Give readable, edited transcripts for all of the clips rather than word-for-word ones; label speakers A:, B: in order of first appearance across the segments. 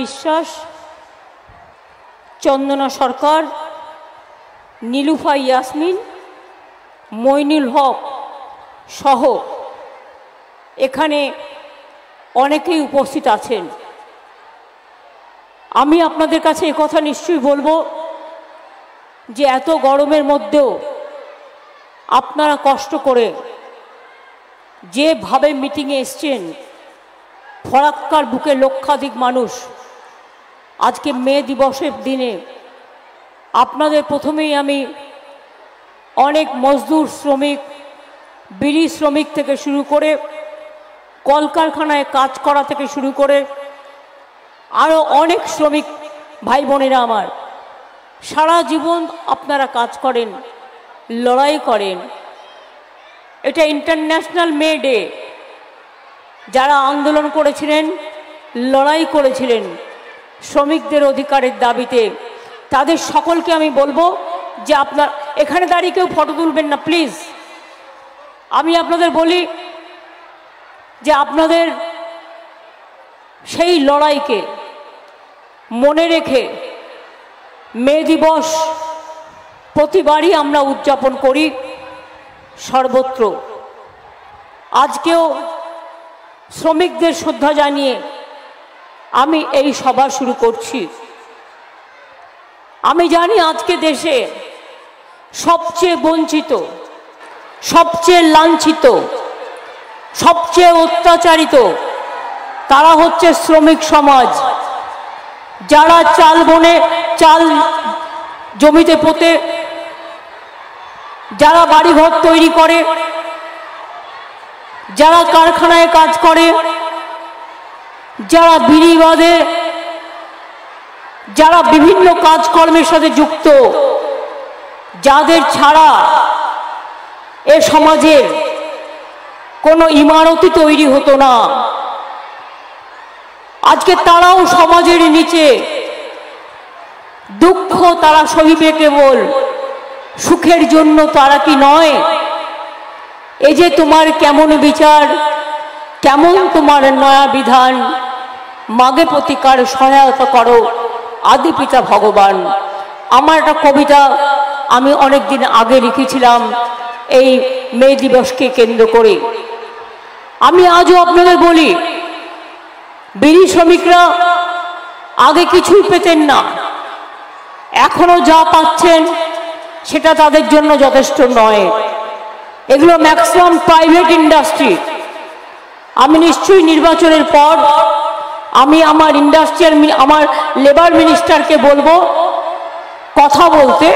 A: বিশ্বাস, চন্দনা সরকার, নীলুফা ইয়াসমিন, মইনুল হক সহ এখানে অনেকেই উপস্থিত আছেন। আমি আপনাদের কাছে একথা নিশ্চয়ই বলবো যে এত গরমের মধ্যেও আপনারা কষ্ট করে যেভাবে মিটিংয়ে এসছেন, ফরাক্কার বুকে লক্ষাধিক মানুষ আজকে মে দিবসের দিনে আপনাদের প্রথমেই আমি অনেক মজদুর শ্রমিক, বিড়ি শ্রমিক থেকে শুরু করে কলকারখানায় কাজ করা থেকে শুরু করে আরও অনেক শ্রমিক ভাই বোনেরা আমার, সারা জীবন আপনারা কাজ করেন, লড়াই করেন। এটা ইন্টারন্যাশনাল মে ডে। যারা আন্দোলন করেছিলেন, লড়াই করেছিলেন শ্রমিকদের অধিকারের দাবিতে, তাদের সকলকে আমি বলবো যে আপনার এখানে দাঁড়িয়ে কেউ ফটো তুলবেন না প্লিজ। আমি আপনাদের বলি যে আপনাদের সেই লড়াইকে মনে রেখে মে দিবস প্রতিবারই আমরা উদযাপন করি সর্বত্র। আজকেও শ্রমিকদের শ্রদ্ধা জানিয়ে আমি এই সভা শুরু করছি। আমি জানি আজকে দেশে সবচেয়ে বঞ্চিত, সবচেয়ে লাঞ্ছিত, সবচেয়ে অত্যাচারিত তারা হচ্ছে শ্রমিক সমাজ। যারা চাল বনে, চাল জমিতে পোতে, যারা বাড়িঘর তৈরি করে, যারা কারখানায় কাজ করে, যারা বিড়ি বাঁধে, যারা বিভিন্ন কাজকর্মের সাথে যুক্ত, যাদের ছাড়া এ সমাজের কোনো ইমারতই তৈরি হতো না, আজকে তারাও সমাজের নিচে। দুঃখ তারা সহিবে কেবল সুখের জন্য, তারা কি নয়? এই যে তোমার কেমন বিচার, কেমন তোমার নয়া বিধান, মাগে প্রতিকার সহায়তা করো আদি পিতা ভগবান। আমার একটা কবিতা আমি অনেক দিন আগে লিখেছিলাম এই মে দিবসকে কেন্দ্র করে। আমি আজও আপনাদের বলি, বিড়ি শ্রমিকরা আগে কিছুই পেতেন না, এখনো যা পাচ্ছেন সেটা তাদের জন্য যথেষ্ট নয়। এগুলো ম্যাক্সিমাম প্রাইভেট ইন্ডাস্ট্রি। আমি নিশ্চয়ই নির্বাচনের পর আমি আমার ইন্ডাস্ট্রিয়াল, আমার লেবার মিনিস্টারকে বলবো কথা বলতে,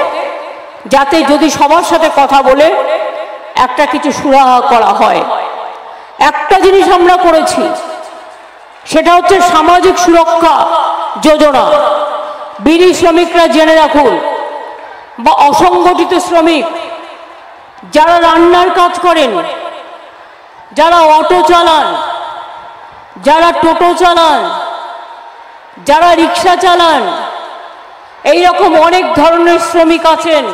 A: যাতে যদি সবার সাথে কথা বলে একটা কিছু সুরাহা করা হয়। একটা জিনিস আমরা করেছি, সেটা হচ্ছে সামাজিক সুরক্ষা যোজনা। বিড়ি শ্রমিকরা জেনে রাখুন, বা অসংগঠিত শ্রমিক যারা রান্নার কাজ করেন, যারা অটো চালান, যারা টোটো চালান, যারা রিক্সা চালান, এই রকম অনেক ধরনের শ্রমিক আছেন,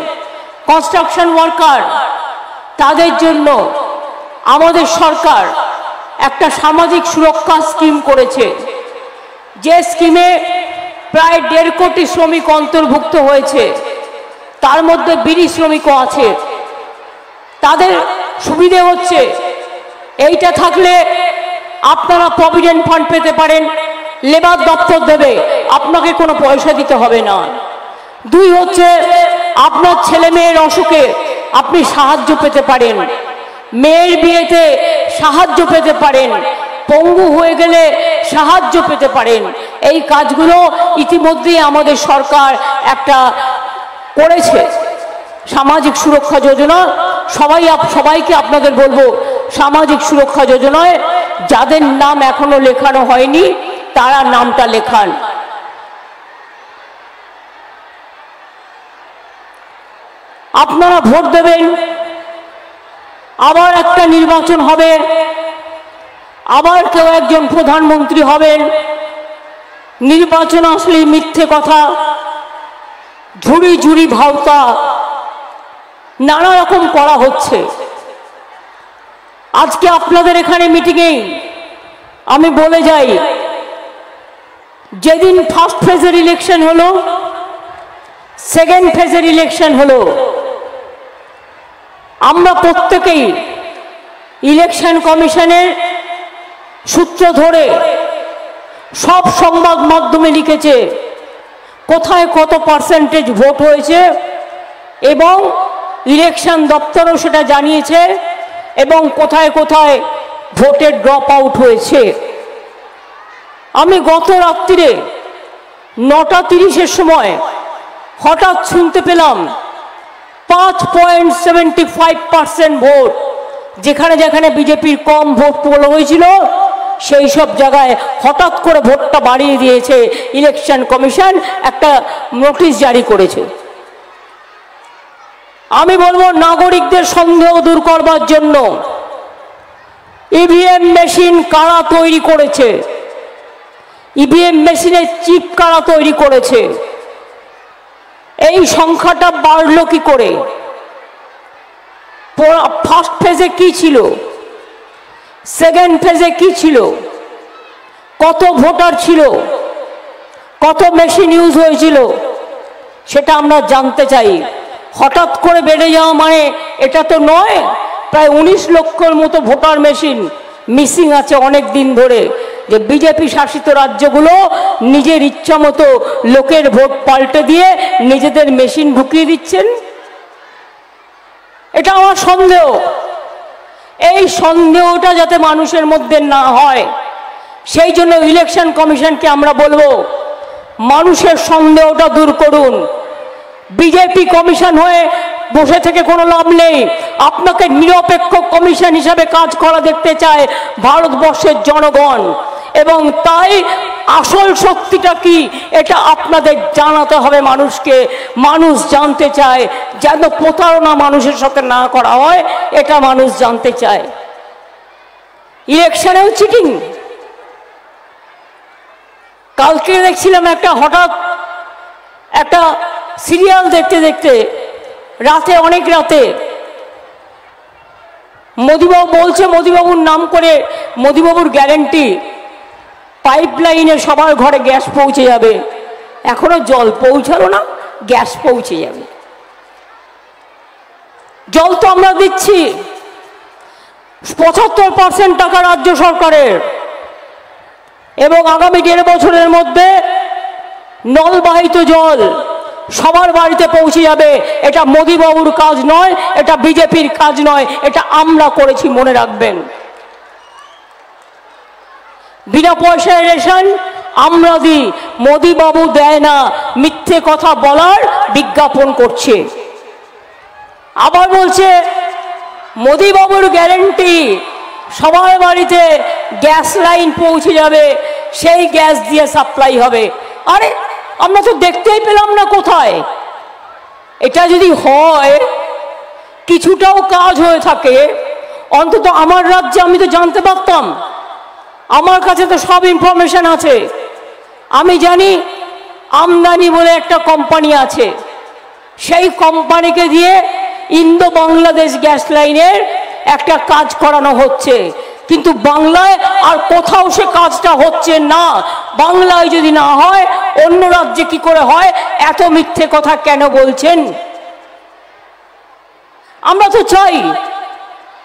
A: কনস্ট্রাকশন ওয়ার্কার, তাদের জন্য আমাদের সরকার একটা সামাজিক সুরক্ষা স্কিম করেছে। যে স্কিমে প্রায় 1.5 কোটি শ্রমিক অন্তর্ভুক্ত হয়েছে, তার মধ্যে বিড়ি শ্রমিকও আছে। তাদের সুবিধে হচ্ছে এইটা থাকলে আপনারা প্রভিডেন্ট ফান্ড পেতে পারেন, লেবার দপ্তর দেবে, আপনাকে কোনো পয়সা দিতে হবে না। 2 হচ্ছে আপনার ছেলে মেয়ের অসুখে আপনি সাহায্য পেতে পারেন, মেয়ের বিয়েতে সাহায্য পেতে পারেন, পঙ্গু হয়ে গেলে সাহায্য পেতে পারেন। এই কাজগুলো ইতিমধ্যেই আমাদের সরকার একটা করেছে, সামাজিক সুরক্ষা যোজনা। সবাইকে আপনাদের বলবো, সামাজিক সুরক্ষা যোজনায় যাদের নাম এখনো লেখানো হয়নি তারা নামটা লেখান। আপনারা ভোট দেবেন, আবার একটা নির্বাচন হবে, আবার কেউ একজন প্রধানমন্ত্রী হবেন। নির্বাচন আসলে মিথ্যে কথা, ঝুড়ি ঝুড়ি ভাওতা নানা রকম করা হচ্ছে। আজকে আপনাদের এখানে মিটিংয়ে আমি বলে যাই, যেদিন ফার্স্ট ফেজের ইলেকশন হলো, সেকেন্ড ফেজের ইলেকশন হলো, আমরা প্রত্যেকেই ইলেকশন কমিশনের সূত্র ধরে সব সংবাদ মাধ্যমে লিখেছে কোথায় কত পার্সেন্টেজ ভোট হয়েছে, এবং ইলেকশন দপ্তরও সেটা জানিয়েছে, এবং কোথায় কোথায় ভোটের ড্রপ আউট হয়েছে। আমি গত রাত্রিরে 9:30-এর সময় হঠাৎ শুনতে পেলাম 5.75% ভোট, যেখানে যেখানে বিজেপির কম ভোট পোল হয়েছিল সেই সব জায়গায় হঠাৎ করে ভোটটা বাড়িয়ে দিয়েছে ইলেকশন কমিশন, একটা নোটিশ জারি করেছে। আমি বলবো নাগরিকদের সন্দেহ দূর করবার জন্য ইভিএম মেশিন কারা তৈরি করেছে, ইভিএম মেশিনের চিপ কারা তৈরি করেছে, এই সংখ্যাটা বাড়লো কি করে, ফার্স্ট ফেজে কি ছিল, সেকেন্ড ফেজে কি ছিল, কত ভোটার ছিল, কত মেশিন ইউজ হয়েছিল, সেটা আমরা জানতে চাই। হঠাৎ করে বেড়ে যাওয়া মানে এটা তো নয়। প্রায় 19 লক্ষের মতো ভোটার মেশিন মিসিং আছে অনেক দিন ধরে, যে বিজেপি শাসিত রাজ্যগুলো নিজের ইচ্ছা মতো লোকের ভোট পাল্টে দিয়ে নিজেদের মেশিন ঢুকিয়ে দিচ্ছেন। এটা আমার সন্দেহ। এই সন্দেহটা যাতে মানুষের মধ্যে না হয়, সেই জন্য ইলেকশন কমিশনকে আমরা বলবো মানুষের সন্দেহটা দূর করুন। বিজেপি কমিশন হয়ে বসে থেকে কোনো লাভ নেই। আপনাকে নিরপেক্ষ কমিশন হিসাবে কাজ করা দেখতে চায় ভারতবর্ষের জনগণ, এবং তাই আসল শক্তিটা কি এটা আপনাদের জানাতে হবে মানুষকে। মানুষ জানতে চায়, যেন প্রতারণা মানুষের সাথে না করা হয়, এটা মানুষ জানতে চায়। ইলেকশনেও চিটিং। কালকে দেখছিলাম হঠাৎ একটা সিরিয়াল দেখতে দেখতে রাতে, অনেক রাতে, মোদিবাবু বলছে, মোদিবাবুর নাম করে, মোদিবাবুর গ্যারেন্টি পাইপলাইনে সবার ঘরে গ্যাস পৌঁছে যাবে। এখনো জল পৌঁছালো না, গ্যাস পৌঁছে যাবে। জল তো আমরা দিচ্ছি, 75% টাকা রাজ্য সরকারের, এবং আগামী 1.5 বছরের মধ্যে নলবাহিত জল সবার বাড়িতে পৌঁছে যাবে। এটা মোদিবাবুর কাজ নয়, এটা বিজেপির কাজ নয়, এটা আমরা করেছি, মনে রাখবেন। বিনা পয়সায় রেশন আমরা দিই, মোদিবাবু দেয় না, মিথ্যে কথা বলার বিজ্ঞাপন করছে। আবার বলছে মোদিবাবুর গ্যারেন্টি সবার বাড়িতে গ্যাস লাইন পৌঁছে যাবে, সেই গ্যাস দিয়ে সাপ্লাই হবে। আরে আমরা তো দেখতেই পেলাম না কোথায়। এটা যদি হয়, কিছুটাও কাজ হয়ে থাকে, অন্তত আমার রাজ্যে আমি তো জানতে পারতাম। আমার কাছে তো সব ইনফরমেশন আছে। আমি জানি আমদানি বলে একটা কোম্পানি আছে, সেই কোম্পানিকে দিয়ে ইন্দো বাংলাদেশ গ্যাস লাইনের একটা কাজ করানো হচ্ছে, কিন্তু বাংলায় আর কোথাও সে কাজটা হচ্ছে না। বাংলায় যদি না হয়, অন্য রাজ্যে কি করে হয়? এত মিথ্যে কথা কেন বলছেন? আমরা তো চাই,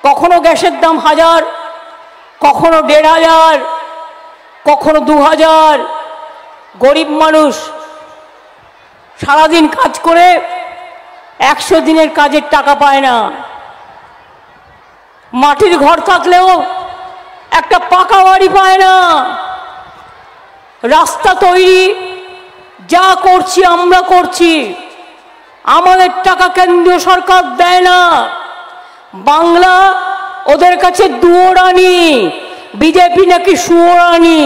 A: কখনো গ্যাসের দাম 1000, কখনো 1500, কখনো 2000। গরিব মানুষ সারাদিন কাজ করে 100 দিনের কাজের টাকা পায় না। মাটির ঘর থাকলেও একটা পাকা বাড়ি পায় না। রাস্তা তৈরি যা করছি আমরা করছি, আমাদের টাকা কেন্দ্রীয় সরকার দেয় না। বাংলা ওদের কাছে দুয়োরানি, বিজেপি নাকি সুয়োরানি,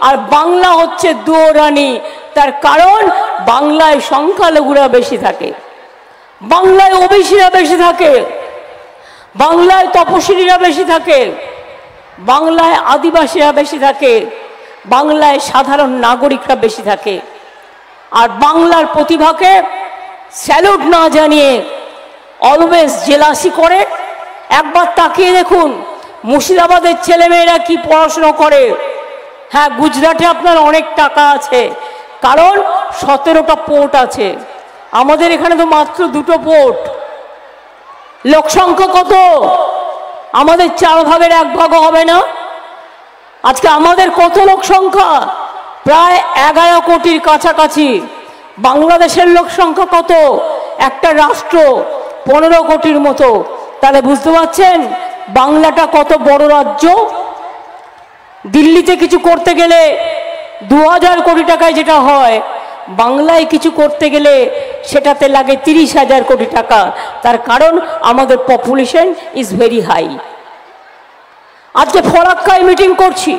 A: আর বাংলা হচ্ছে দুয়োরানি। তার কারণ বাংলায় সংখ্যালঘুরা বেশি থাকে, বাংলায় ওবিসিরা বেশি থাকে, বাংলায় তপশিলীরা বেশি থাকে, বাংলায় আদিবাসীরা বেশি থাকে, বাংলায় সাধারণ নাগরিকরা বেশি থাকে। আর বাংলার প্রতিভাকে স্যালুট না জানিয়ে অলওয়েজ জেলাসি করে। একবার তাকিয়ে দেখুন মুর্শিদাবাদের ছেলেমেয়েরা কি পড়াশুনো করে, হ্যাঁ, গুজরাটে আপনার অনেক টাকা আছে, কারণ 17টা পোর্ট আছে। আমাদের এখানে তো মাত্র 2টো পোর্ট। লোক সংখ্যা কত? আমাদের 4 ভাগের 1 ভাগও হবে না। আজকে আমাদের কত লোক সংখ্যা? প্রায় 11 কোটির কাছাকাছি। বাংলাদেশের লোক সংখ্যা কত? একটা রাষ্ট্র 15 কোটির মতো। তাহলে বুঝতে পারছেন বাংলাটা কত বড় রাজ্য। দিল্লিতে কিছু করতে গেলে 2000 কোটি টাকায় যেটা হয়, বাংলায় কিছু করতে গেলে সেটাতে লাগে 30,000 কোটি টাকা। তার কারণ আমাদের পপুলেশন ইজ ভেরি হাই। আজকে ফরাক্কায় মিটিং করছি।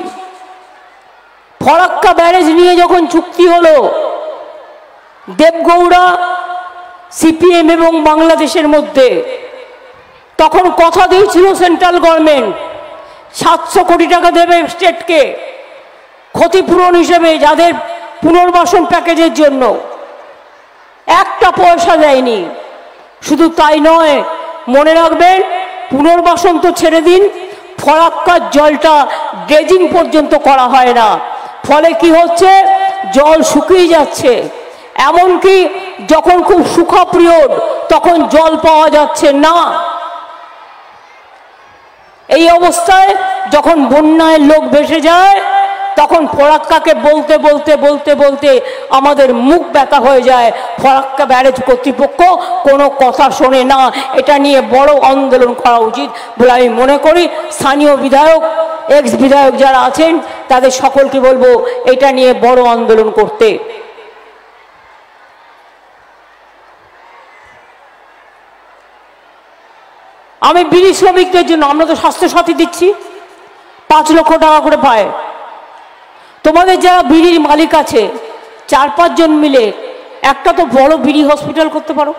A: ফরাক্কা ব্যারেজ নিয়ে যখন চুক্তি হলো, দেবগৌড়া, সিপিএম এবং বাংলাদেশের মধ্যে, তখন কথা দিয়েছিল সেন্ট্রাল গভর্নমেন্ট 700 কোটি টাকা দেবে স্টেটকে ক্ষতিপূরণ হিসেবে, যাদের পুনর্বাসন প্যাকেজের জন্য। একটা পয়সা দেয়নি। শুধু তাই নয়, মনে রাখবেন পুনর্বাসন তো ছেড়ে দিন, ফরাক্কার জলটা ড্রেজিং পর্যন্ত করা হয় না। ফলে কি হচ্ছে, জল শুকিয়ে যাচ্ছে। এমনকি যখন খুব শুকা পিরিয়ড, তখন জল পাওয়া যাচ্ছে না। এই অবস্থায় যখন বন্যায় লোক ভেসে যায়, তখন ফরাক্কাকে বলতে বলতে বলতে বলতে আমাদের মুখ ব্যথা হয়ে যায়। ফরাক্কা ব্যারেজ কর্তৃপক্ষ কোনো কথা শোনে না। এটা নিয়ে বড় আন্দোলন করা উচিত বলে আমি মনে করি। স্থানীয় বিধায়ক, এক্স বিধায়ক যারা আছেন, তাদের সকলকে বলবো এটা নিয়ে বড় আন্দোলন করতে। আমি বিড়ি শ্রমিকদের জন্য, আমরা তো স্বাস্থ্যসাথী দিচ্ছি, 5 লক্ষ টাকা করে পায়। তোমাদের যারা বিড়ির মালিক আছে, 4-5 জন মিলে একটা তো বড় বিড়ি হসপিটাল করতে পারো,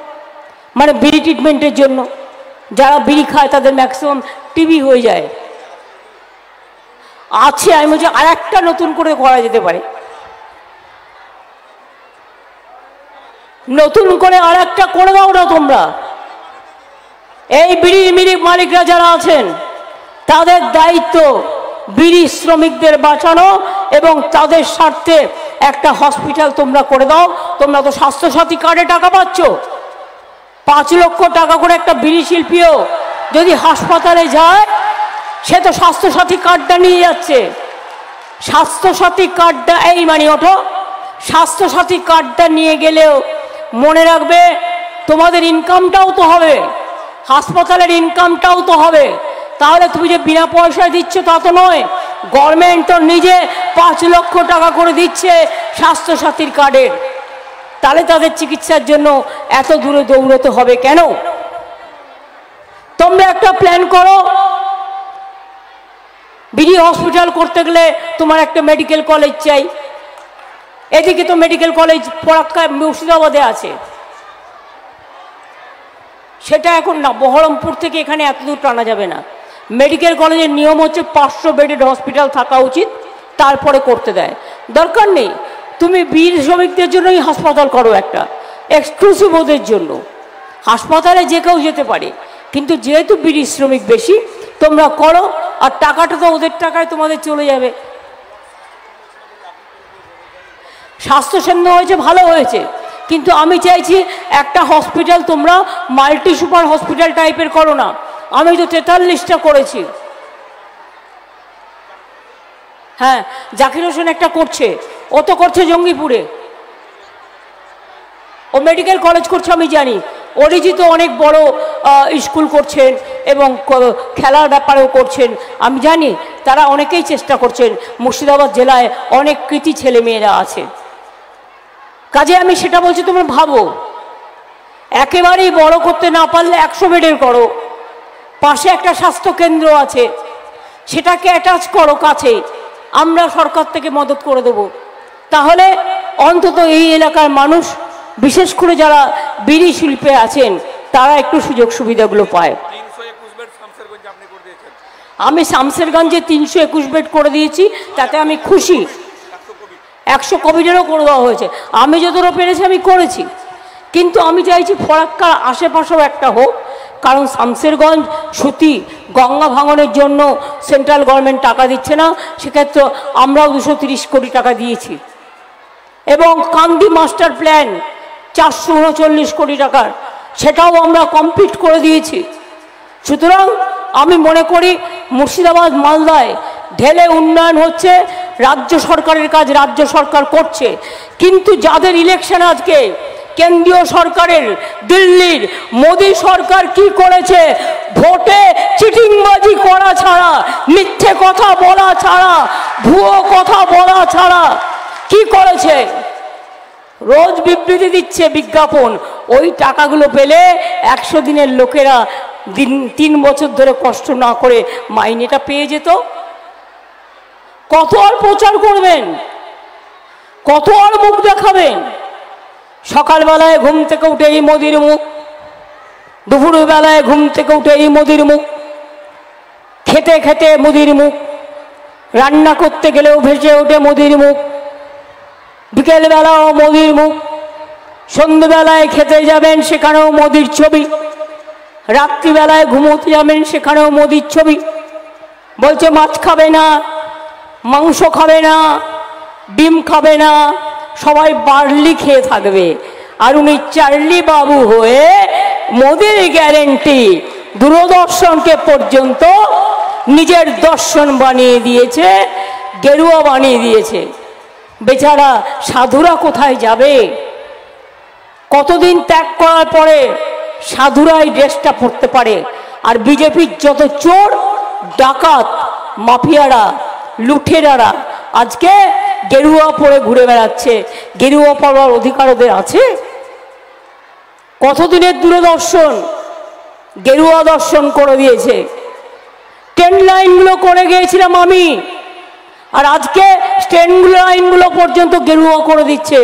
A: মানে বিড়ি ট্রিটমেন্টের জন্য। যারা বিড়ি খায় তাদের ম্যাক্সিমাম টিবি হয়ে যায়। আছে, আমি বলছি আর একটা নতুন করে করা যেতে পারে। নতুন করে আর একটা করে দাও না তোমরা। এই বিড়ি মালিকরা যারা আছেন, তাদের দায়িত্ব বিড়ি শ্রমিকদের বাঁচানো এবং তাদের স্বার্থে একটা হসপিটাল তোমরা করে দাও। তোমরা তো স্বাস্থ্যসাথী কার্ডে টাকা পাচ্ছ। 5 লক্ষ টাকা করে একটা বিড়ি শিল্পীও যদি হাসপাতালে যায়, সে তো স্বাস্থ্যসাথী কার্ডটা নিয়ে যাচ্ছে। স্বাস্থ্যসাথী কার্ডটা, এই মানে ওঠো, স্বাস্থ্যসাথী কার্ডটা নিয়ে গেলেও মনে রাখবে তোমাদের ইনকামটাও তো হবে, হাসপাতালের ইনকামটাও তো হবে। তাহলে তুমি যে বিনা পয়সায় দিচ্ছ তা তো নয়। গভর্নমেন্ট তো নিজে 5 লক্ষ টাকা করে দিচ্ছে স্বাস্থ্যসাথীর কার্ডের। তাহলে তাদের চিকিৎসার জন্য এত দূরে দৌড়তে হবে কেন? তোমরা একটা প্ল্যান করো। বিডি হসপিটাল করতে গেলে তোমার একটা মেডিকেল কলেজ চাই। এদিকে তো মেডিকেল কলেজ ফরাক্কা মুর্শিদাবাদে আছে, সেটা এখন না। বহরমপুর থেকে এখানে এত দূর টানা যাবে না। মেডিকেল কলেজের নিয়ম হচ্ছে 500 বেডেড হসপিটাল থাকা উচিত, তারপরে করতে দেয়। দরকার নেই তুমি বিড়ি শ্রমিকদের জন্যই হাসপাতাল করো, একটা এক্সক্লুসিভ ওদের জন্য। হাসপাতালে যে কেউ যেতে পারে, কিন্তু যেহেতু বিড়ি শ্রমিক বেশি, তোমরা করো। আর টাকাটা তো ওদের টাকায় তোমাদের চলে যাবে। স্বাস্থ্যকেন্দ্র হয়েছে, ভালো হয়েছে, কিন্তু আমি চাইছি একটা হসপিটাল তোমরা মাল্টি সুপার হসপিটাল টাইপের করো না। আমি তো 43টা করেছি। হ্যাঁ, জাকির হোসেন একটা করছে, ও তো করছে জঙ্গিপুরে, ও মেডিকেল কলেজ করছে আমি জানি। অরিজিৎ অনেক বড় স্কুল করছেন এবং খেলার ব্যাপারেও করছেন আমি জানি। তারা অনেকেই চেষ্টা করছেন। মুর্শিদাবাদ জেলায় অনেক কৃতি ছেলে মেয়েরা আছে। কাজে আমি সেটা বলছি, তোমরা ভাবো, একেবারেই বড় করতে না পারলে 100 বেডের করো। পাশে একটা স্বাস্থ্যকেন্দ্র আছে, সেটাকে অ্যাটাচ করো কাছে। আমরা সরকার থেকে মদত করে দেবো। তাহলে অন্তত এই এলাকার মানুষ, বিশেষ করে যারা বিড়ি শিল্পে আছেন, তারা একটু সুযোগ সুবিধাগুলো পায়। আমি শামসেরগঞ্জে 321 বেড করে দিয়েছি, তাতে আমি খুশি। 100 কোভিডেরও করে দেওয়া হয়েছে। আমি যতটা পেরেছি আমি করেছি, কিন্তু আমি চাইছি ফরাক্কার আশেপাশেও একটা হোক। কারণ শামসেরগঞ্জ সুতি গঙ্গা ভাঙনের জন্য সেন্ট্রাল গভর্নমেন্ট টাকা দিচ্ছে না, সেক্ষেত্রে আমরাও 230 কোটি টাকা দিয়েছি। এবং কান্দি মাস্টার প্ল্যান 439 কোটি টাকার, সেটাও আমরা কমপ্লিট করে দিয়েছি। সুতরাং আমি মনে করি মুর্শিদাবাদ মালদায় ঢেলে উন্নয়ন হচ্ছে, রাজ্য সরকারের কাজ রাজ্য সরকার করছে। কিন্তু যাদের ইলেকশন আজকে কেন্দ্রীয় সরকারের দিল্লির মোদী সরকার কি করেছে? ভোটে চিটিংবাজি করা ছাড়া, মিথ্যে কথা বলা ছাড়া, ভুয়ো কথা বলা ছাড়া কি করেছে? রোজ বিবৃতি দিচ্ছে, বিজ্ঞাপন। ওই টাকাগুলো পেলে 100 দিনের লোকেরা 3 বছর ধরে কষ্ট না করে মাইনেটা পেয়ে যেত। কত আর প্রচার করবেন, কত আর মুখ দেখাবেন? সকালবেলায় ঘুম থেকে উঠে এই মোদির মুখ, দুপুরবেলায় ঘুম থেকে উঠে এই মোদির মুখ, খেতে খেতে মোদির মুখ, রান্না করতে গেলেও ভেসে ওঠে মোদির মুখ, বিকেলবেলাও মোদির মুখ, সন্ধ্যেবেলায় খেতে যাবেন সেখানেও মোদির ছবি, রাত্রিবেলায় ঘুমোতে যাবেন সেখানেও মোদির ছবি। বলছে মাছ খাবে না, মাংস খাবে না, ডিম খাবে না, সবাই বার্লি খেয়ে থাকবে। আর উনি চার্লি বাবু হয়ে মোদির গ্যারেন্টি দূরদর্শনকে পর্যন্ত নিজের দর্শন বানিয়ে দিয়েছে, গেরুয়া বানিয়ে দিয়েছে। বেচারা সাধুরা কোথায় যাবে? কতদিন ত্যাগ করার পরে সাধুরাই ড্রেসটা পরতে পারে? আর বিজেপির যত চোর ডাকাত মাফিয়ারা লুঠেরারা আজকে গেরুয়া পরে ঘুরে বেড়াচ্ছে। গেরুয়া পরার অধিকার ওদের আছে? কতদিনের দূরদর্শন গেরুয়া দর্শন করে দিয়েছে। ট্রেন লাইনগুলো করে গিয়েছিলাম আমি, আর আজকে ট্রেন লাইনগুলো পর্যন্ত গেরুয়া করে দিচ্ছে,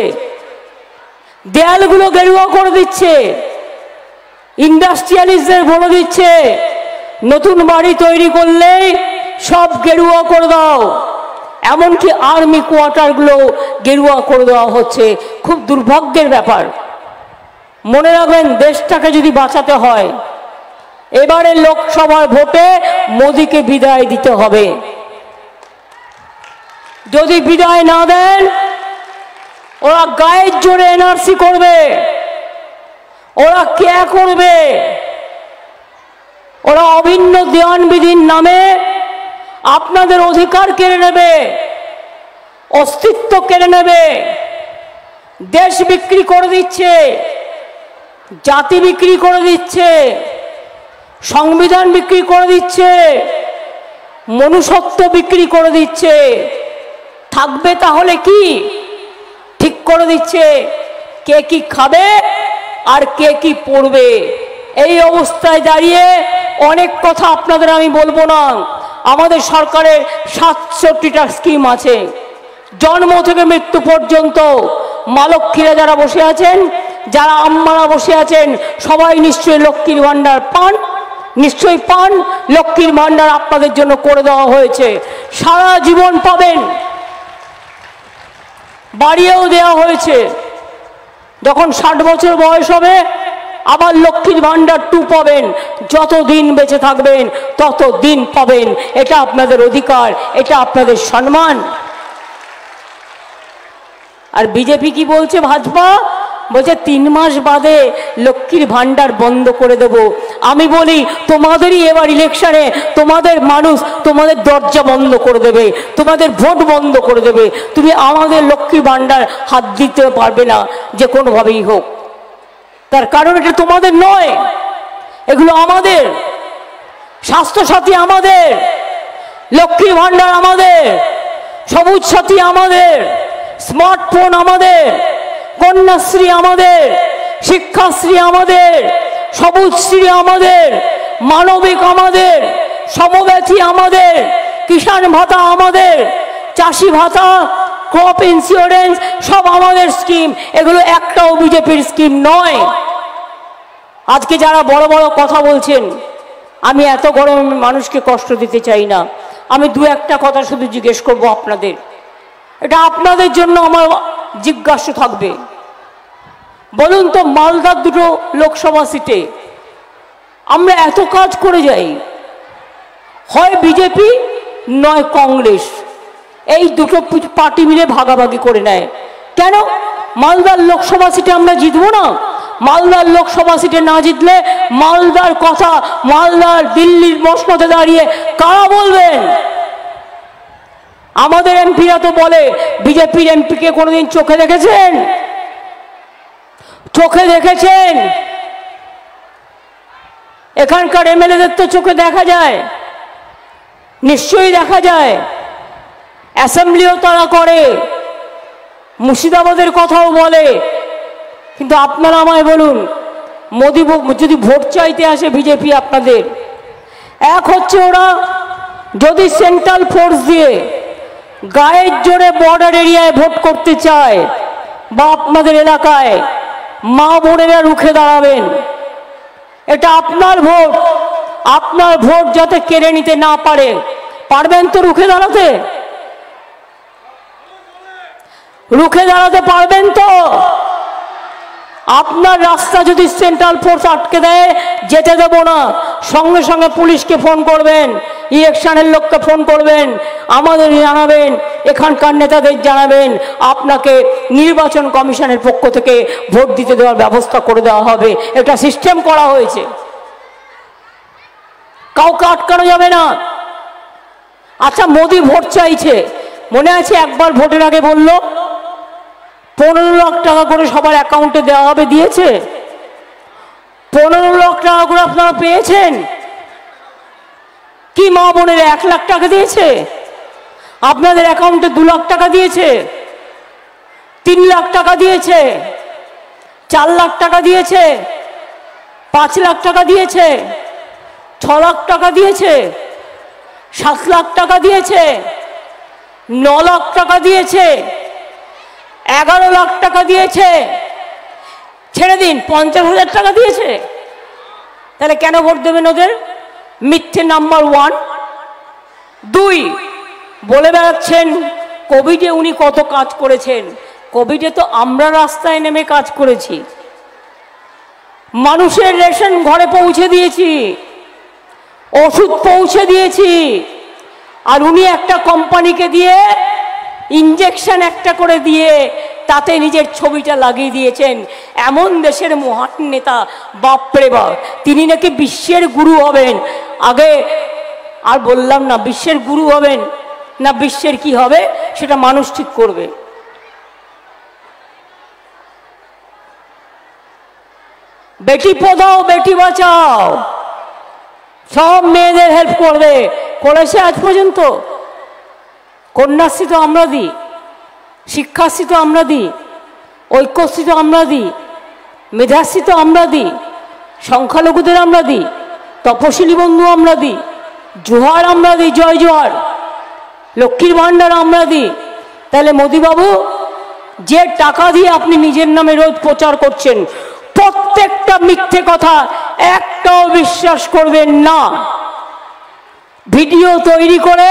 A: দেয়ালগুলো গেরুয়া করে দিচ্ছে, ইন্ডাস্ট্রিয়ালিস্টদের বলে দিচ্ছে নতুন বাড়ি তৈরি করলেই সব গেরুয়া করে দাও। এমনকি আর্মি কোয়ার্টারগুলো গেরুয়া করে দেওয়া হচ্ছে। খুব দুর্ভাগ্যের ব্যাপার। মনে রাখবেন, দেশটাকে যদি বাঁচাতে হয় এবারে লোকসভার ভোটে মোদিকে বিদায় দিতে হবে। যদি বিদায় না দেন, ওরা গায়ের জোরে এনআরসি করবে, ওরা কে করবে, ওরা অভিন্ন দেওয়ান বিধির নামে আপনাদের অধিকার কেড়ে নেবে, অস্তিত্ব কেড়ে নেবে, দেশ বিক্রি করে দিচ্ছে, জাতি বিক্রি করে দিচ্ছে, সংবিধান বিক্রি করে দিচ্ছে, মনুষ্যত্ব বিক্রি করে দিচ্ছে। থাকবে তাহলে কি? ঠিক করে দিচ্ছে কে কি খাবে আর কে কি পড়বে। এই অবস্থায় দাঁড়িয়ে অনেক কথা আপনাদের আমি বলবো না। আমাদের সরকারের 67টা স্কিম আছে, জন্ম থেকে মৃত্যু পর্যন্ত। মা লক্ষ্মীরা যারা বসে আছেন, যারা আম্মারা বসে আছেন, সবাই নিশ্চয়ই লক্ষ্মীর ভাণ্ডার পান, নিশ্চয়ই পান। লক্ষ্মীর ভাণ্ডার আপনাদের জন্য করে দেওয়া হয়েছে, সারা জীবন পাবেন। বাড়িয়েও দেওয়া হয়েছে। যখন 60 বছর বয়স হবে আবার লক্ষ্মীর ভাণ্ডার 2 পাবেন। যত দিন বেঁচে থাকবেন তত দিন পাবেন। এটা আপনাদের অধিকার, এটা আপনাদের সম্মান। আর বিজেপি কি বলছে? ভাজপা বলছে 3 মাস বাদে লক্ষ্মীর ভাণ্ডার বন্ধ করে দেব। আমি বলি তোমাদেরই এবার ইলেকশনে তোমাদের মানুষ তোমাদের দরজা বন্ধ করে দেবে, তোমাদের ভোট বন্ধ করে দেবে। তুমি আমাদের লক্ষ্মীর ভাণ্ডার হাত দিতে পারবে না যে কোনোভাবেই হোক। তার কারণ এটা তোমাদের নয়, এগুলো আমাদের। স্বাস্থ্যসাথী আমাদের, লক্ষ্মীর ভাণ্ডার আমাদের, সবুজ সাথী আমাদের, স্মার্টফোন আমাদের, কন্যাশ্রী আমাদের, শিক্ষাশ্রী আমাদের, সবুজশ্রী আমাদের, মানবিক আমাদের, সমব্যথী আমাদের, কিষাণ ভাতা আমাদের, চাষি ভাতা, ক্রপ ইন্স্যুরেন্স সব আমাদের স্কিম। এগুলো একটাও বিজেপির স্কিম নয়। আজকে যারা বড় বড় কথা বলছেন, আমি এত গরমে মানুষকে কষ্ট দিতে চাই না। আমি 2-1টা কথা শুধু জিজ্ঞেস করব আপনাদের, এটা আপনাদের জন্য আমার জিজ্ঞাসা থাকবে। বলুন তো, মালদার 2টো লোকসভা সিটে আমরা এত কাজ করে যাই, হয় বিজেপি নয় কংগ্রেস, এই দুটো পার্টি মিলে ভাগাভাগি করে নেয়। কেন? মালদার লোকসভা সিটে আমরা জিতবো না? মালদার লোকসভা সিটে না জিতলে মালদার কথা মালদার দিল্লির মসনদে দাঁড়িয়ে কারা বলবেন? আমাদের এমপিরা তো বলে, বিজেপির এমপিকে কোনোদিন চোখে দেখেছেন? চোখে দেখেছেন? এখানকার এমএলএদের তো চোখে দেখা যায়, নিশ্চয়ই দেখা যায়। অ্যাসেম্বলিও তারা করে, মুর্শিদাবাদের কথাও বলে। কিন্তু আপনারা আমায় বলুন, মোদি যদি ভোট চাইতে আসে বিজেপি আপনাদের, এক হচ্ছে ওরা যদি সেন্ট্রাল ফোর্স দিয়ে গায়ের জোরে বর্ডার এরিয়ায় ভোট করতে চায় বা আপনাদের এলাকায়, মা বোনেরা রুখে দাঁড়াবেন। এটা আপনার ভোট, আপনার ভোট যাতে কেড়ে নিতে না পারে। পারবেন তো রুখে দাঁড়াতে? রুখে দাঁড়াতে পারবেন তো? আপনার রাস্তা যদি সেন্ট্রাল ফোর্স আটকে দেয়, যেতে দেব না। সঙ্গে সঙ্গে পুলিশকে ফোন করবেন, ইলেকশনের লোককে ফোন করবেন, আমাদের জানাবেন, এখানকার নেতাদের জানাবেন, আপনাকে নির্বাচন কমিশনের পক্ষ থেকে ভোট দিতে দেওয়ার ব্যবস্থা করে দেওয়া হবে। এটা সিস্টেম করা হয়েছে, কাউকে আটকানো যাবে না। আচ্ছা, মোদি ভোট চাইছে, মনে আছে একবার ভোটের আগে বলল 15 লাখ টাকা করে সবার অ্যাকাউন্টে দেওয়া হবে, দিয়েছে? 15 লাখ টাকা করে আপনারা পেয়েছেন কি? মা বোনের 1 লাখ টাকা দিয়েছে? আপনাদের অ্যাকাউন্টে 2 লাখ টাকা দিয়েছে, 3 লাখ টাকা দিয়েছে, 4 লাখ টাকা দিয়েছে, 5 লাখ টাকা দিয়েছে, 6 লাখ টাকা দিয়েছে, 7 লাখ টাকা দিয়েছে, 9 লাখ টাকা দিয়েছে, 11 লাখ টাকা দিয়েছে, ছেড়ে দিন 50,000 টাকা দিয়েছে। তাহলে কেন ভোট দেবেন ওদের? মিথ্যে নাম্বার 1। 2, বলে বেড়াচ্ছেন কোভিডে উনি কত কাজ করেছেন। কোভিডে তো আমরা রাস্তায় নেমে কাজ করেছি, মানুষের রেশন ঘরে পৌঁছে দিয়েছি, ওষুধ পৌঁছে দিয়েছি। আর উনি একটা কোম্পানিকে দিয়ে ইঞ্জেকশন একটা করে দিয়ে তাতে নিজের ছবিটা লাগিয়ে দিয়েছেন। এমন দেশের মহান নেতা, বাপরে বাপ, তিনি নাকি বিশ্বের গুরু হবেন। আগে আর বললাম না, বিশ্বের গুরু হবেন না বিশ্বের কি হবে সেটা মানুষ ঠিক করবে। বেটি পড়াও বেটি বাঁচাও, সব মেয়েদের হেল্প করবে, করেছে আজ পর্যন্ত। কন্যাশ্রী তো আমরা দিই, শিক্ষাশ্রী তো আমরা দিই, ঐক্যশ্রী তো আমরা দিই, মেধাশ্রী তো আমরা দিই, সংখ্যালঘুদের আমরা দিই, তপশিলি বন্ধু আমরা দিই, জোহার আমরা দিই, জয় জোহার, লক্ষ্মীর ভাণ্ডার আমরা দিই। তাহলে মোদিবাবু, যে টাকা দিয়ে আপনি নিজের নামে রোজ প্রচার করছেন, প্রত্যেকটা মিথ্যে কথা, একটাও বিশ্বাস করবেন না। ভিডিও তৈরি করে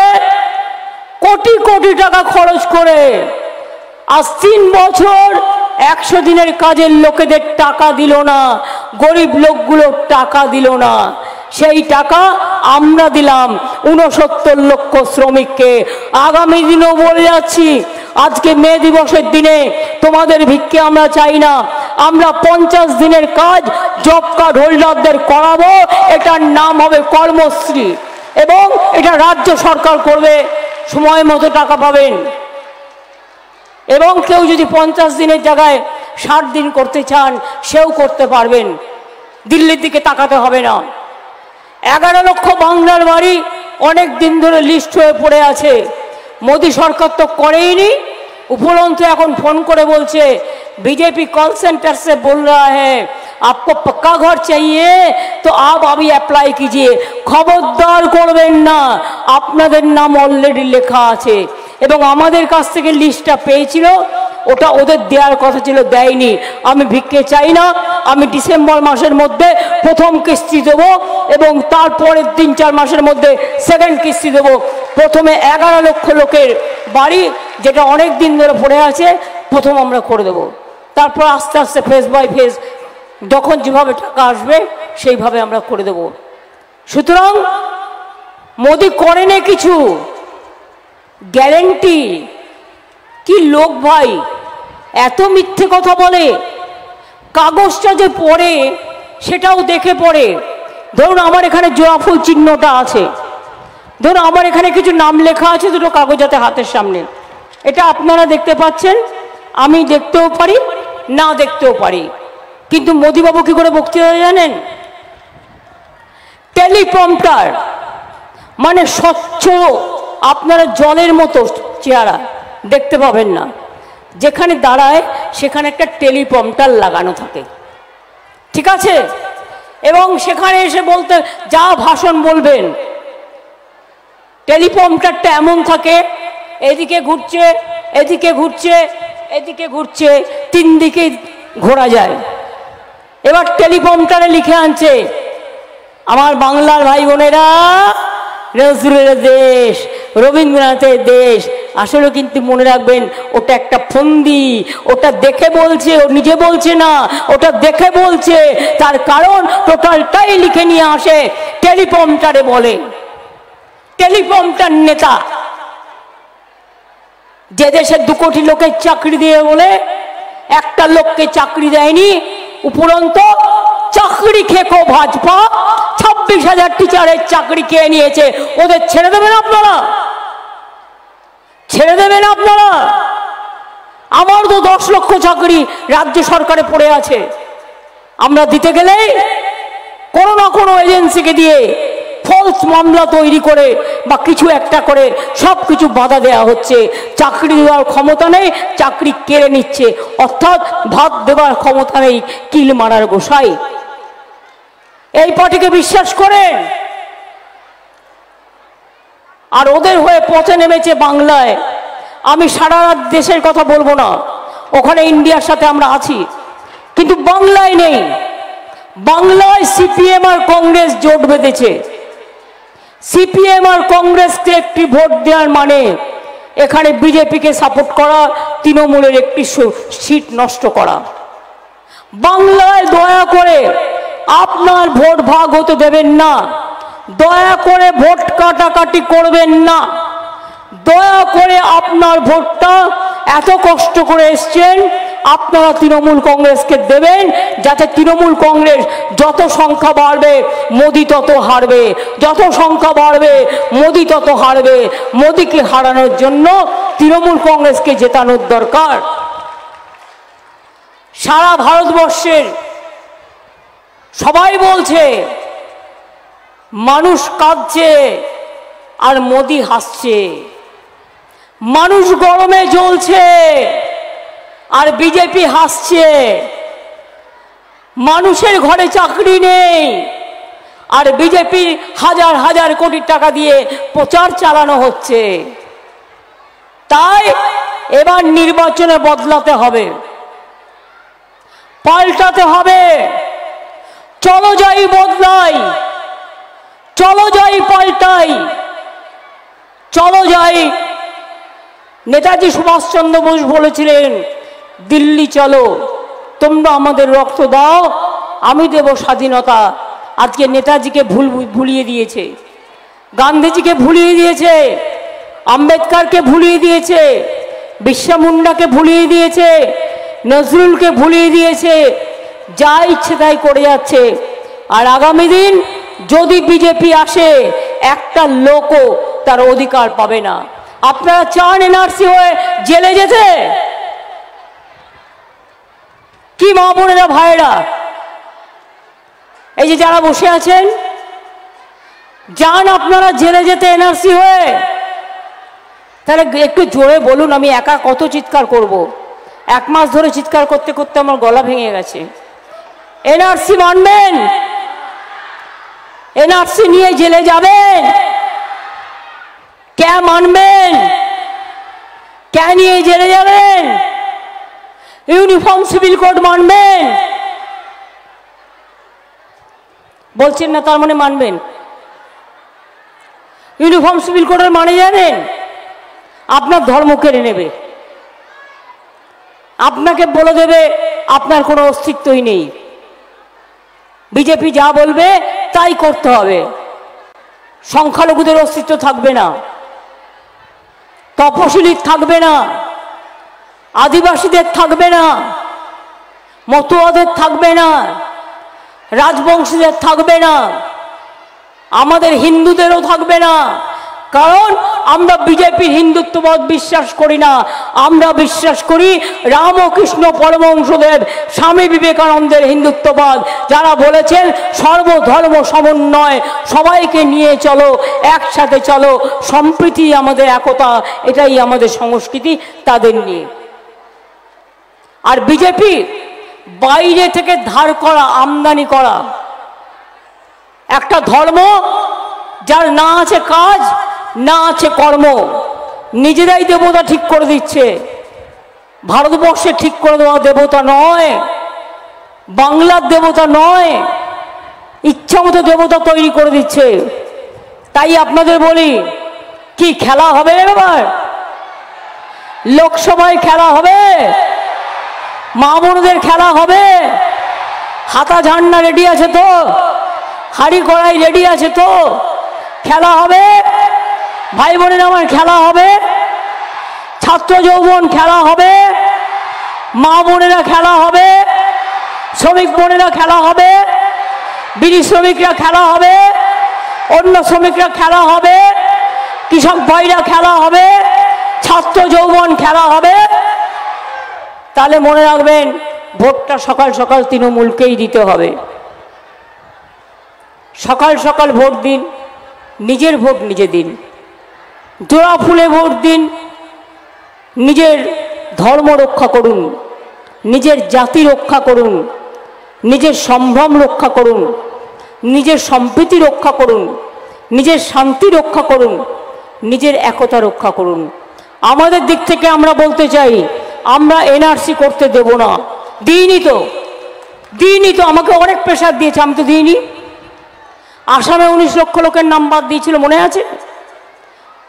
A: কোটি কোটি টাকা খরচ করে আজ 3 বছর 100 দিনের কাজের লোকেদের টাকা দিল না, গরিব লোকগুলো টাকা দিল না। সেই টাকা আমরা দিলাম 69 লক্ষ শ্রমিককে। আগামী দিনও বলে যাচ্ছি, আজকে মে দিবসের দিনে তোমাদের ভিক্ষে আমরা চাই না, আমরা 50 দিনের কাজ জব কার্ড হোল্ডারদের করাবো। এটার নাম হবে কর্মশ্রী এবং এটা রাজ্য সরকার করবে, সময় মতো টাকা পাবেন। এবং কেউ যদি 50 দিনের জায়গায় 60 দিন করতে চান, সেও করতে পারবেন, দিল্লির দিকে তাকাতে হবে না। 11 লক্ষ বাংলার বাড়ি অনেক দিন ধরে লিস্ট হয়ে পড়ে আছে, মোদি সরকার তো করেইনি। উপরন্তু এখন ফোন করে বলছে, बीजेपी कॉल सेंटर से बोल रहा है आपको पक्का घर चाहिए तो आप अभी अप्लाई कीजिए। खबरदार করবেন না, আপনাদের নাম অলরেডি লেখা আছে এবং আমাদের কাছ থেকে লিস্টটা পেয়েছিল, ওটা ওদের দেওয়ার কথা ছিল, দেয়নি। আমি ভিক্ষে চাই না, আমি ডিসেম্বর মাসের মধ্যে প্রথম কিস্তি দেবো এবং তারপরের 3-4 মাসের মধ্যে সেকেন্ড কিস্তি দেবো। প্রথমে 11 লক্ষ লোকের বাড়ি, যেটা অনেক দিন ধরে পড়ে আছে, প্রথম আমরা করে দেবো। তারপর আস্তে আস্তে ফেজ বাই ফেজ যখন যেভাবে টাকা আসবে সেইভাবে আমরা করে দেব। সুতরাং মোদি করেনি কিছু, গ্যারেন্টি কি লোক ভাই, এত মিথ্যে কথা বলে। কাগজটা যে পড়ে সেটাও দেখে পড়ে। ধরুন আমার এখানে জোড়াফুল চিহ্নটা আছে, ধরুন আমার এখানে কিছু নাম লেখা আছে দুটো কাগজাতে হাতের সামনে, এটা আপনারা দেখতে পাচ্ছেন, আমি দেখতেও পারি না দেখতেও পারি। কিন্তু মোদিবাবু কি করে বক্তৃতা জানেন? টেলিপ্রম্পটার, মানে স্বচ্ছ, আপনারা জলের মতো চেহারা দেখতে পাবেন না, যেখানে দাঁড়ায় সেখানে একটা টেলিপ্রম্পটার লাগানো থাকে, ঠিক আছে? এবং সেখানে এসে বলতে যা ভাষণ বলবেন, টেলিপ্রম্পটারটা এমন থাকে, এদিকে ঘুরছে এদিকে ঘুরছে এদিকে ঘুরছে, তিন দিকে ঘোরা যায়। এবার টেলিপ্রম্পটারে লিখে আনছে, আমার বাংলার ভাই বোনেরা, নজরুলের দেশ, রবীন্দ্রনাথের দেশ। আসলে কিন্তু মনে রাখবেন ওটা একটা ফন্দি, ওটা দেখে বলছে, ও নিজে বলছে না, ওটা দেখে বলছে। তার কারণ টোটালটাই লিখে নিয়ে আসে টেলিপ্রম্পটারে বলে। টেলিপ্রম্পটার নেতা যে দেশে 2 কোটি লোকের চাকরি দিয়ে বলে একটা লোককে চাকরি দেয়নি, উপরন্ত চাকরি খেকো ভাজপা 26,000 টিচারের চাকরি খেয়ে নিয়েছে। ওদের ছেড়ে দেবেন আপনারা? ছেড়ে দেবেন আপনারা? আমার তো 10 লক্ষ চাকরি রাজ্য সরকারে পড়ে আছে, আমরা দিতে গেলেই কোনো না কোনো এজেন্সিকে দিয়ে ফলস মামলা তৈরি করে বা কিছু একটা করে সব কিছু বাধা দেওয়া হচ্ছে। চাকরি দেওয়ার ক্ষমতা নেই, চাকরি কেড়ে নিচ্ছে, অর্থাৎ ভাত দেওয়ার ক্ষমতা নেই, কিল মারার গোসাই। এই পার্টিকে বিশ্বাস করেন? আর ওদের হয়ে পথে নেমেছে বাংলায়। আমি সারা দেশের কথা বলবো না, ওখানে ইন্ডিয়ার সাথে আমরা আছি, কিন্তু বাংলায় নেই। বাংলায় সিপিএম আর কংগ্রেস জোট বেঁধেছে। সিপিএম আর কংগ্রেসকে একটি ভোট দেওয়ার মানে এখানে বিজেপিকে সাপোর্ট করা, তৃণমূলের একটি সিট নষ্ট করা। বাংলায় দয়া করে আপনার ভোট ভাগ হতে দেবেন না, দয়া করে ভোট কাটাকাটি করবেন না, দয়া করে আপনার ভোটটা এত কষ্ট করে এসছেন আপনারা তৃণমূল কংগ্রেসকে দেবেন, যাতে তৃণমূল কংগ্রেস যত সংখ্যা বাড়বে মোদি তত হারবে, যত সংখ্যা বাড়বে মোদি তত হারবে। মোদিকে হারানোর জন্য তৃণমূল কংগ্রেসকে জেতানোর দরকার। সারা ভারতবর্ষের সবাই বলছে মানুষ কাঁদছে আর মোদি হাসছে, মানুষ গরমে জ্বলছে আর বিজেপি হাসছে, মানুষের ঘরে চাকরি নেই আর বিজেপির হাজার হাজার কোটি টাকা দিয়ে প্রচার চালানো হচ্ছে। তাই এবার নির্বাচনে বদলাতে হবে, পাল্টাতে হবে। চলো যাই বদলাই, চলো যাই পাল্টাই, চলো যাই। নেতাজি সুভাষচন্দ্র বোস বলেছিলেন, দিল্লি চলো, তোমরা আমাদের রক্ত দাও, আমি দেব স্বাধীনতা। আজকে নেতাজিকে ভুলিয়ে দিয়েছে, গান্ধীজিকে ভুলিয়ে দিয়েছে, আম্বেদকরকে ভুলিয়ে দিয়েছে, বিরসা মুন্ডাকে ভুলিয়ে দিয়েছে, নজরুলকে ভুলিয়ে দিয়েছে, যা ইচ্ছে তাই করে যাচ্ছে। আর আগামী দিন যদি বিজেপি আসে একটা লোকও তার অধিকার পাবে না। আপনারা চান এনআরসি হয়ে জেলে যেতে? কি মা বোনেরা ভাইরা, এই যে যারা বসে আছেন, যান আপনারা জেলে যেতে এনআরসি হয়ে? তাহলে একটু জোরে বলুন, আমি একা কত চিৎকার করব। 1 মাস ধরে চিৎকার করতে করতে আমার গলা ভেঙে গেছে। এনআরসি মানবেন? এনআরসি নিয়ে জেলে যাবেন? কে মানবেন? কে নিয়ে জেলে যাবেন? ইউনিফর্ম সিভিল কোড মানবেন? বলছেন না, তার মানে মানবেন। ইউনিফর্ম সিভিল কোডের মানে জানেন? আপনার ধর্ম কেড়ে নেবে, আপনাকে বলে দেবে আপনার কোনো অস্তিত্বই নেই। বিজেপি যা বলবে তাই করতে হবে। সংখ্যালঘুদের অস্তিত্ব থাকবে না, তপশিলীর থাকবে না, আদিবাসীদের থাকবে না, মতুয়াদের থাকবে না, রাজবংশীদের থাকবে না, আমাদের হিন্দুদেরও থাকবে না। কারণ আমরা বিজেপির হিন্দুত্ববাদ বিশ্বাস করি না, আমরা বিশ্বাস করি রামকৃষ্ণ পরমহংসদেব স্বামী বিবেকানন্দের হিন্দুত্ববাদ, যারা বলেছেন সর্বধর্ম সমন্বয়, সবাইকে নিয়ে চলো, একসাথে চলো, সম্প্রীতি আমাদের একতা, এটাই আমাদের সংস্কৃতি, তাদের নিয়ে। আর বিজেপি বাইরে থেকে ধার করা, আমদানি করা একটা ধর্ম, যার না আছে কাজ, না আছে কর্ম, নিজেরাই দেবতা ঠিক করে দিচ্ছে। ভারতবর্ষে ঠিক করে দেওয়া দেবতা নয়, বাংলার দেবতা নয়, ইচ্ছা মতো দেবতা তৈরি করে দিচ্ছে। তাই আপনাদের বলি, কি খেলা হবে এবার? লোকসভায় খেলা হবে, মা বোনদের খেলা হবে, হাতা ঝান্ডা রেডি আছে তো, হাড়ি কড়াই রেডি আছে তো, খেলা হবে। ভাই বোনের আমার খেলা হবে, ছাত্র যৌবন খেলা হবে, মা বোনেরা খেলা হবে, শ্রমিক বোনেরা খেলা হবে, বিড়ি শ্রমিকরা খেলা হবে, অন্য শ্রমিকরা খেলা হবে, কৃষক ভাইরা খেলা হবে, ছাত্র যৌবন খেলা হবে। তাহলে মনে রাখবেন, ভোটটা সকাল সকাল তৃণমূলকেই দিতে হবে। সকাল সকাল ভোট দিন, নিজের ভোট নিজে দিন, জোড়া ফুলে ভোট দিন, নিজের ধর্ম রক্ষা করুন, নিজের জাতি রক্ষা করুন, নিজের সম্ভ্রম রক্ষা করুন, নিজের সম্প্রীতি রক্ষা করুন, নিজের শান্তি রক্ষা করুন, নিজের একতা রক্ষা করুন। আমাদের দিক থেকে আমরা বলতে চাই, আমরা এনআরসি করতে দেব না। দিইনি তো, আমাকে অনেক প্রেশার দিয়েছে, আমি তো দিইনি। আসামে 19 লক্ষ লোকের নাম্বার দিয়েছিল, মনে আছে?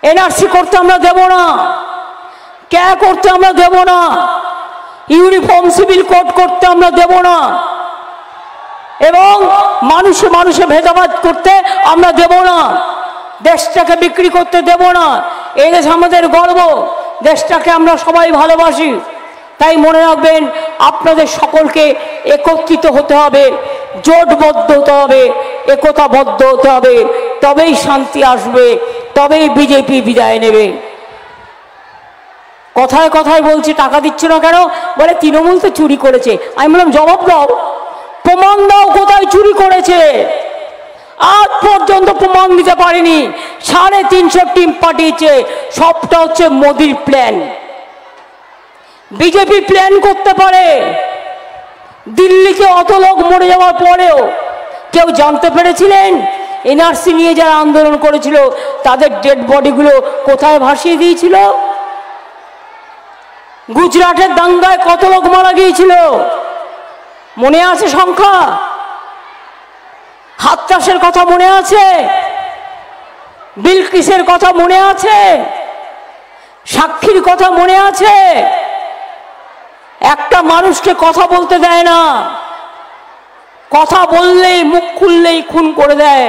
A: এনআরসি করতে আমরা দেব না, ক্যা করতে আমরা দেব না, ইউনিফর্ম সিভিল কোড করতে আমরা দেব না, এবং মানুষে মানুষে ভেদাভেদ করতে আমরা দেব না, দেশটাকে বিক্রি করতে দেব না। এই দেশ আমাদের গর্ব, দেশটাকে আমরা সবাই ভালোবাসি। তাই মনে রাখবেন, আপনাদের সকলকে একত্রিত হতে হবে, জোটবদ্ধ হতে হবে, একতাবদ্ধ হতে হবে, তবেই শান্তি আসবে, তবেই বিজেপি বিদায় নেবে। কথায় কথায় বলছে টাকা দিচ্ছ না কেন, বলে তৃণমূল তো চুরি করেছে। আমি বললাম জবাব দাও, প্রমাণ দাও কোথায় চুরি করেছে। আজ পর্যন্ত প্রমাণ দিতে পারেনি। 350 টিম পাঠিয়েছে, সবটা হচ্ছে মোদির প্ল্যান। বিজেপি প্ল্যান করতে পারে। দিল্লিতে অত লোক মরে যাওয়ার পরেও কেউ জানতে পেরেছিলেন এনআরসি নিয়ে যারা আন্দোলন করেছিল তাদের ডেড বডিগুলো কোথায় ভাসিয়ে দিয়েছিল? গুজরাটের দাঙ্গায় কত লোক মারা গিয়েছিল মনে আছে সংখ্যা? হাতরাসের কথা মনে আছে? বিলকিসের কথা মনে আছে? সাক্ষীর কথা মনে আছে? একটা মানুষকে কথা বলতে দেয় না, কথা বললেই মুখ খুললেই খুন করে দেয়।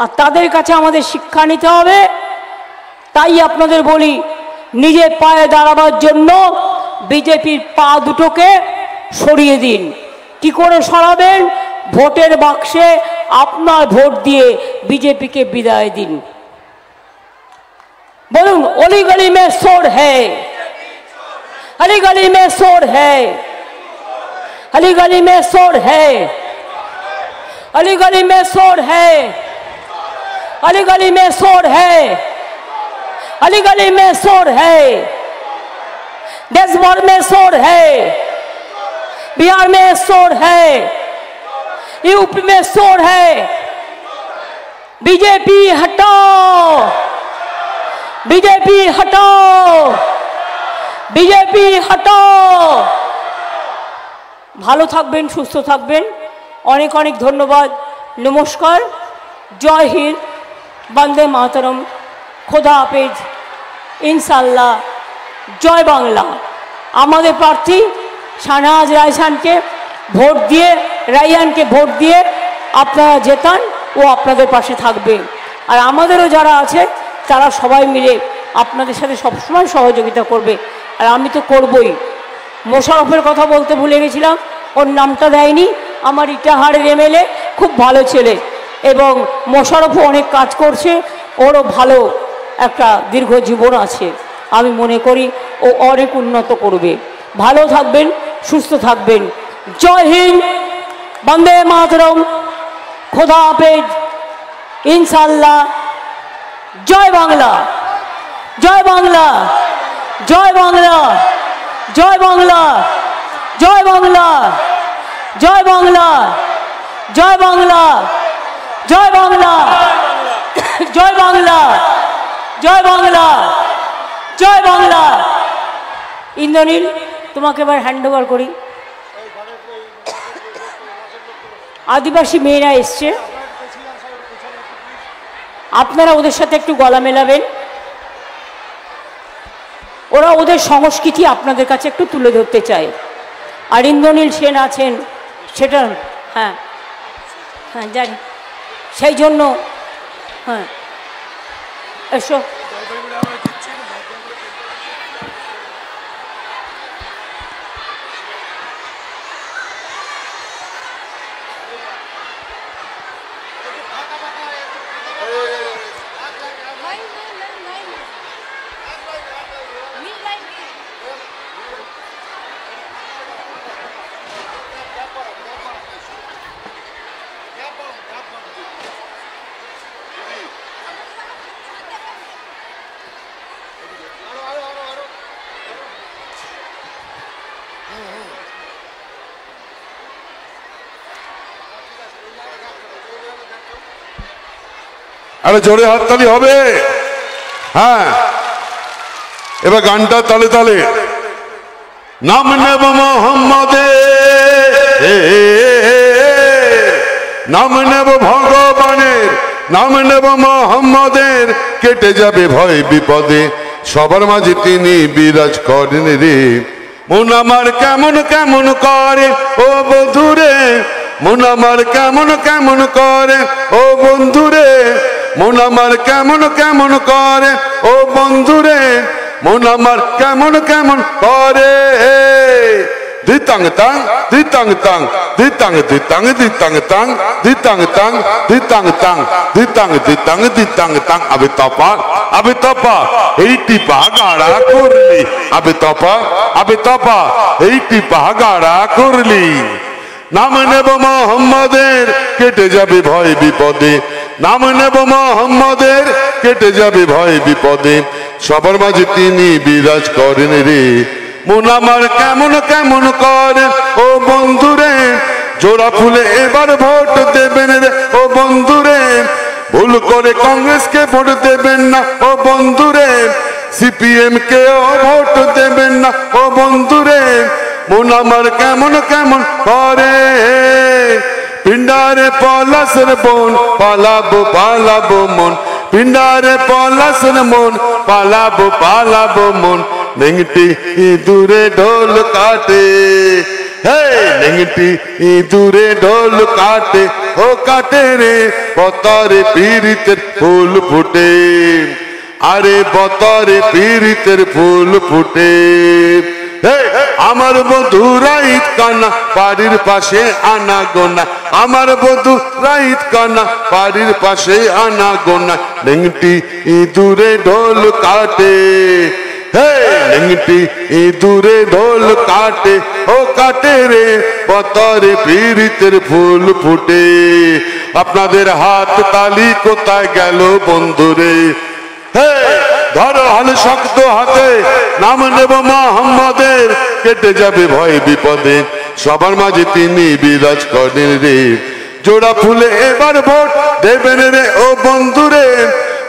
A: আর তাদের কাছে আমাদের শিক্ষা নিতে হবে। তাই আপনাদের বলি, নিজের পায়ে দাঁড়াবার জন্য বিজেপির পা দুটোকে সরিয়ে দিন। কি করে সরাবেন? ভোটের বাক্সে আপনার ভোট দিয়ে বিজেপিকে বিদায় দিন। বলুন, অলি গলি মে চোর হ্যায়, अली गली में चोर है, अली गली में चोर है, अली गली में चोर है, अली गली में चोर है, अली गली में चोर है, देश भर में चोर है, बिहार में चोर है, यूपी में चोर है। बीजेपी हटाओ, बीजेपी हटाओ, বিজেপি হটাও। ভালো থাকবেন, সুস্থ থাকবেন। অনেক অনেক ধন্যবাদ। নমস্কার, জয় হিন্দ, বন্দে মাতরম, খোদা হাফেজ, ইনশাল্লাহ, জয় বাংলা। আমাদের প্রার্থী শাহনাজ রায়সানকে ভোট দিয়ে রাইয়ানকে ভোট দিয়ে আপনারা জেতান, ও আপনাদের পাশে থাকবে। আর আমাদেরও যারা আছে তারা সবাই মিলে আপনাদের সাথে সবসময় সহযোগিতা করবে। আর আমি তো করবই। মোশাররফের কথা বলতে ভুলে গেছিলাম, ওর নামটা দেয়নি। আমার ইটাহারের এমএলএ, খুব ভালো ছেলে, এবং মোশাররফও অনেক কাজ করছে, ওরও ভালো একটা দীর্ঘ জীবন আছে। আমি মনে করি ও অনেক উন্নত করবে। ভালো থাকবেন, সুস্থ থাকবেন। জয় হিন্দ, বন্দে মাতরম, খোদা হাফেজ, ইনশাল্লাহ। জয় বাংলা, জয় বাংলা, জয় বাংলা, জয় বাংলা, জয় বাংলা, জয় বাংলা, জয় বাংলা, জয় বাংলা, জয় বাংলা, জয় বাংলা, জয় বাংলা। ইন্দ্রনীল, তোমাকে এবার হ্যান্ড ওভার করি। আদিবাসী মেয়েরা এসছে, আপনারা ওদের সাথে একটু গলা মেলাবেন। ওরা ওদের সংস্কৃতি আপনাদের কাছে একটু তুলে ধরতে চায়। আর ইন্দ্রনীল সেন আছেন, সেটা হ্যাঁ হ্যাঁ জানি, সেই জন্য হ্যাঁ এসো।
B: আরে জোরে হাততালি হবে। হ্যাঁ, এবার গানটা তালে তালে। নাম নেব মোহাম্মদের, নাম নেব ভগবানের, নাম নেব মোহাম্মদের, কেটে যাবে ভয় বিপদে, সবার মাঝে তিনি বিরাজ করেন রে। মন আমার কেমন কেমন করে ও বন্ধুরে, মন আমার কেমন কেমন করে ও বন্ধুরে, মন আমার কেমন কেমন করে ও বন্ধুরে, মন আমার কেমন কেমন করে। দিতাং তাং দিতাং তাং দিতাং দিতাং দিতাং তাং দিতাং তাং দিতাং তাং দিতাং দিতাং দিতাং তাং। আবে তপা এই টিপা গাড়া করলি, আবে তপা এই টিপা গাড়া করলি। নাম নেব মোহাম্মদের, কেটে যাবে ভয় বিপদে, নাম নেব মোহাম্মদের, কেটে যাবে ভয় বিপদে, সবার মাঝে তিনি বিরাজ করেন রে। মন আমার কেমন কেমন করে ও বন্ধুরে, জোড়া ফুলে এবার ভোট দেবেন রে ও বন্ধুরে, ভুল করে কংগ্রেসকে ভোট দেবেন না ও বন্ধুরে, সিপিএম কেও ভোট দেবেন না ও বন্ধুরে। মন আমার কেমন কেমন করে, পিণ্ডারে পলাশের বোন, পালাবো পালাবো মন, পিণ্ডারে পলাশের মন, পালাবো পালাবো মন। নেংটি ইঁদুরে ঢোল কাটে, হে নেংটি ইঁদুরে ঢোল কাটে, ও কাটে রে বতরে পীড়িতের ফুল ফুটে, আরে বতরে পীড়িতের ফুল ফুটে। আমার বধু রাইত কানা বাড়ির পাশে আনা গোনা, আমার বধু রাইত কানা বাড়ির পাশে আনা গোনা। নেংটি ইঁদুরে ঢোল কাটে, হে নেংটি ইঁদুরে ঢোল কাটে, ও কাটে রে বতরে পীড়িতের ফুল ফুটে। আপনাদের হাত তালি কোথায় গেল বন্ধুরে, হে ধরো হাল শক্ত হাতে, নাম নেব মোহাম্মদের, কেটে যাবে ভয় বিপদে, সবার মাঝে তিনি বিরাজ করেন রে। জোড়া ফুলে এবার ভোট দেবেন রে ও বন্ধুরে,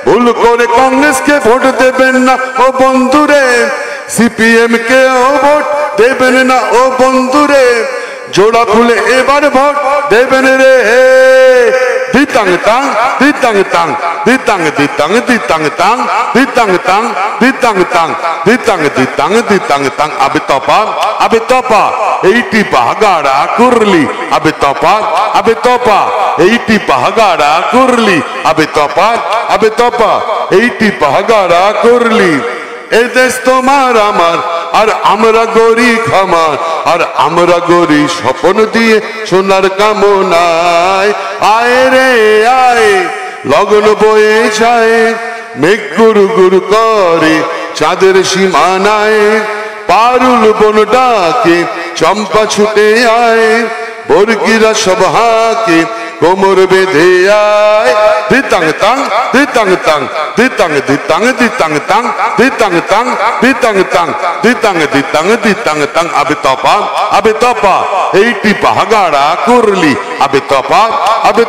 B: ভুল করে কংগ্রেসকে ভোট দেবেন না ও বন্ধুরে, সিপিএম কেও ভোট দেবেন না ও বন্ধুরে, জোড়া ফুলে এবার ভোট দেবেন রে ditang tang ditang tang ditang ditang ditang tang ditang tang ditang tang ditang ditang ditang tang abe topa এইটি পাহাগাড়া করলি আবে তপা এইটি পাহাগাড়া করলি আবে তপা এইটি পাহাগাড়া করলি এই দেশ তোমার আমার আর আমরা গরি খামার আর আমরা গরি স্বপ্ন দিয়ে সোনার কামনায় আয় রে আয় লগন বয়ে যায় মেঘ গুরু গুরু করে চাঁদের সীমানায় পারুল বন ডাকে চম্পা ছুটে আয় বর্গিরা সব হাকে কোমর বেঁধে আয় দিতাং তাং দিতাং তাং দিতাং দিতাং দিতাং তাং দিতাং তাং দিতাং তাং দিতাং দিতাং দিতাং তাং আবে তপা এইটি পাহাগাড়া করলি আবে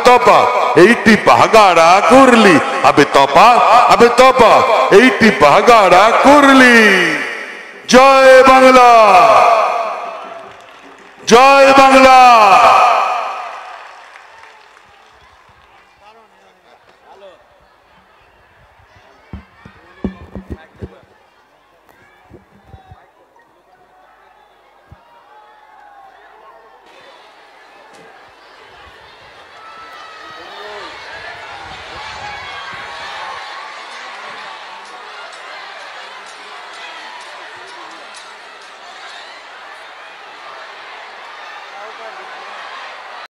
B: তপা এইটি পাহাগাড়া করলি আবে তপা এইটি পাহাগাড়া করলি জয় বাংলা জয় বাংলা